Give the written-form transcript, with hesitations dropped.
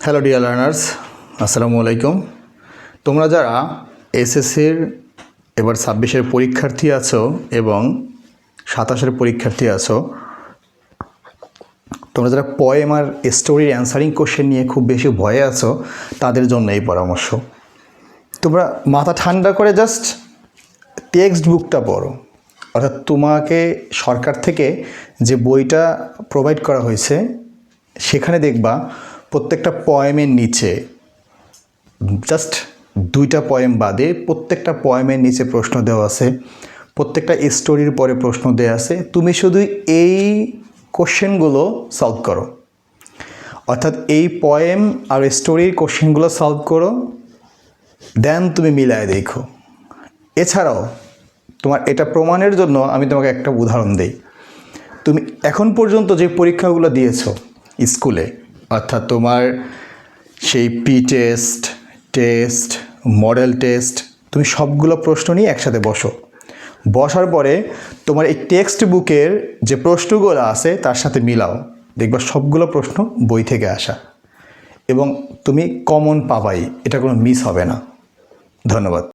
Hello dear learners, আসসালামু আলাইকুম। তোমরা যারা এসএসসির এবার 26-এর পরীক্ষার্থী আছো এবং 27-এর পরীক্ষার্থী আছো, তোমরা যারা পোয়েম আর স্টোরির অ্যান্সারিং কোশ্চেন নিয়ে খুব বেশি ভয়ে আছো, তাদের জন্য এই পরামর্শ। তোমরা মাথা ঠান্ডা করে জাস্ট টেক্সট বুকটা পড়ো, অর্থাৎ তোমাকে সরকার থেকে যে বইটা প্রোভাইড করা হয়েছে সেখানে দেখবা প্রত্যেকটা পোয়েমের নিচে জাস্ট 2টা পোয়েম বাদে প্রত্যেকটা পোয়েমের নিচে প্রশ্ন দেওয়া আছে, প্রত্যেকটা স্টোরির পরে প্রশ্ন দেওয়া আছে। তুমি শুধু এই কোশ্চেনগুলো সলভ করো, অর্থাৎ এই পোয়েম আর স্টোরির কোশ্চেনগুলো সলভ করো, দেন তুমি মিলায় দেখো। এছাড়াও তোমার এটা প্রমাণের জন্য আমি তোমাকে একটা উদাহরণ দিই। তুমি এখন পর্যন্ত যে পরীক্ষাগুলো দিয়েছো স্কুলে, অর্থাৎ তোমার সেই pre test, test, model test, তুমি সবগুলো প্রশ্ন নিয়ে একসাথে বসার পরে তোমার এই টেক্সট বুকের যে প্রশ্নগুলো আছে তার সাথে মিলাও, দেখবা সবগুলো প্রশ্ন বই থেকে আসা এবং তুমি কমন পাবাই, এটা কোনো মিস হবে না। ধন্যবাদ।